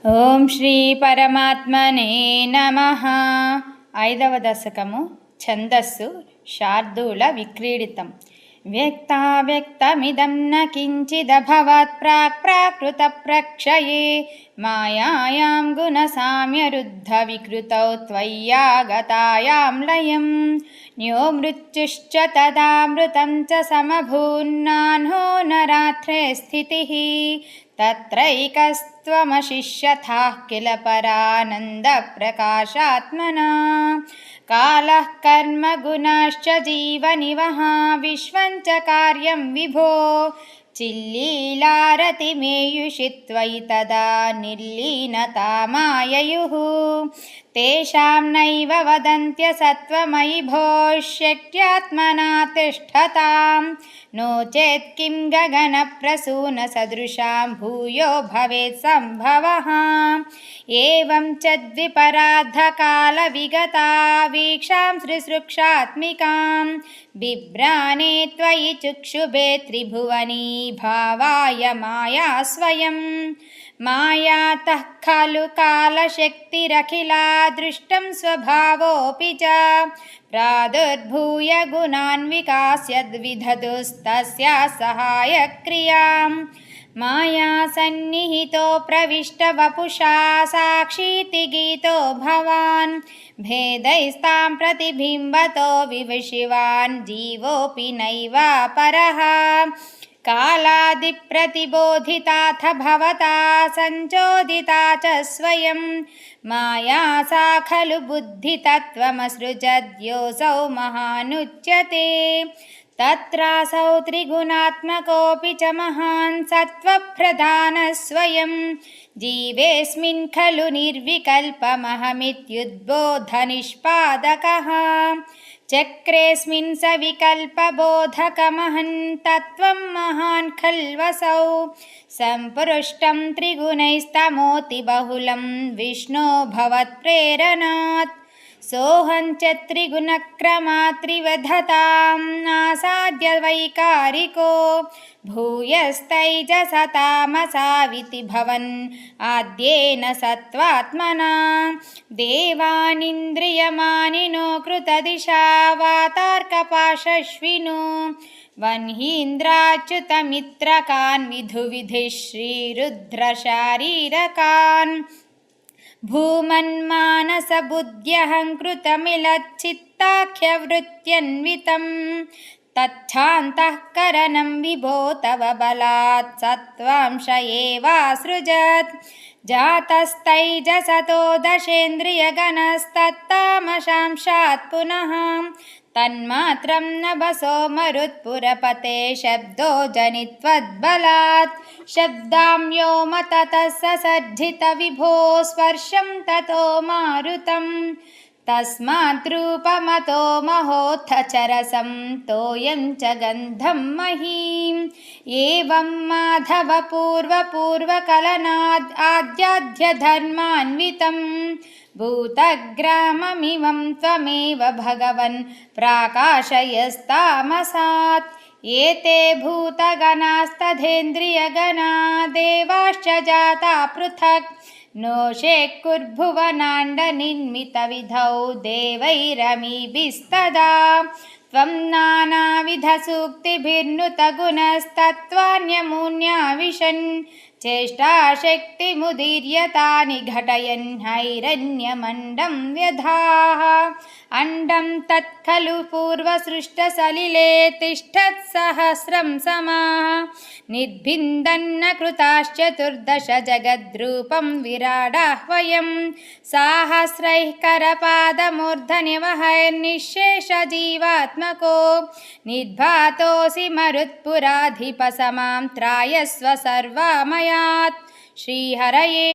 ఓం శ్రీ పరమాత్మనే నమః. 5వ దశకము. ఛందస్సు శార్దూల విక్రీడితం. వ్యక్తావ్యక్తమిదం న కించిదభవత్ ప్రాక్ ప్రాకృత ప్రక్షయే మాయాయాం గుణసామ్యరుద్ధ వికృతౌ త్వయ్యాగతాయాం లయం న్యో మృత్యుశ్చ తదామృతం చ సమభూన్నాన్హో నరాత్రే స్థితిః తత్రైకస్త్వమశిష్యథాః కిల పరానందప్రకాశాత్మనా కాలః కర్మ గుణాశ్చ జీవనివహ విశ్వం చ కార్యం విభో చిల్లీలారతిమేయుషి త్వయి తదా నిర్లీనతామాయయుః తేషాం నైవ వదంత్యసత్వమయి భోః శక్త్యాత్మనా తిష్ఠతాం నో చేత్ కిం గగనప్రసూనసదృశాం భూయో భవేత్ సంభవః ఏవం చ ద్విపరాద్ధకాలవిగతా వీక్షాం సృసృక్షాత్మికాం బిభ్రానే త్వయి చక్షుభే త్రిభువనీ భావాయ మాయా స్వయం మాయాతః ఖలు కాలశక్తిరఖిలా దృష్టం స్వభావోऽపి చ ప్రాదుర్భూయ గుణాన్ వికాస్యద్విధదుస్తస్యా సహాయక్రియాం మాయా సన్నిహితో ప్రవిష్ట వపుషా సాక్షీతి గీతో భవాన్ భేదైస్తాం ప్రతిబింబతో వివశివాన్ జీవోऽపి నైవాపరః కాలాదిప్రతిబోధితాథ భవతా సంచోదితా చ స్వయం మాయా సా ఖలు బుద్ధితత్వమసృజద్యోऽసౌ మహానుచ్యతే తత్రాసౌ త్రిగుణాత్మకోऽపి చ మహాన్ సత్వప్రధానः స్వయం జీవేస్మిన్ ఖలు నిర్వికల్పమహమిత్యుద్బోధనిష్పాదకः చక్రేస్మిన్ సవికల్పబోధకమహన్ తత్వం మహాన్ ఖల్వసౌ సంపృష్టం త్రిగుణైస్తమోతి బహుళం విష్ణో భవత్ప్రేరణాత్ సోహం చ త్రిగుణక్రమాత్ త్రివధతాం నాసాద్య వైకారికో భూయస్తైజసతామసావితి భవన్ ఆద్యేన సత్వాత్మనా దేవానింద్రియమానినో కృతదిశా వాతార్కపాశశ్వినో వన్హీంద్రాచ్యుతమిత్రకాన్ విధువిధిః శ్రీరుద్రశారీరకాన్ భూమన్మానసబుద్ధ్యహంకృతమిలచ్చిత్తాఖ్యవృత్యన్వితం తచ్ఛాంతఃకరణం విభో తవ బలాత్ సత్వాంశ ఏవాసృజత్ జాతస్తైజసతో దశేంద్రియగణస్తత్తామశాంశాత్ పునః తన్మాత్రం నభసో మరుత్పురపతే శబ్దో జనిత్వద్బలాత్ శబ్దాంయోమ తతః ససజ్జిత విభో స్పర్శం తతో మారుతం తస్మాద్రూపమతో మహోత్థ చరసం తోయం చ గంధం మహీం ఏవం మాధవ పూర్వకలనాద్ ఆద్యాధ్యధర్మాన్వితం భూతగ్రామమిమం త్వమేవ భగవన్ ప్రాకాశయస్తామసాత్ ఏతే భూతగణాస్తథేంద్రియగణా దేవాశ్చ జాతా పృథక్ నోషేక్కుర్భువనాండనిర్మితవిధౌ దేవైరमीभिस्तदा त्वं नानाविधसूक्तिभिर्नुतगुणस्तत्त्वान्यमून्याविशन् चेष्टाशक्तिमुदीर्यतानि घटयन् हैरण्यमण्डं व्यधाः अंडं तत्खलु पूर्वसृष्टसलिले तिष्ठत्सहस्रं समाः निर्भिन्दन्न कृताश्चतुर्दश जगद्रूपं विराडाह्वयं साहस्रैः करपादमूर्धन्यवहैर्निःशेषजीवात्मको निर्भातोऽसि मरुत्पुराधिपसमां त्रायस्व सर्वामयात् श्रीहरये।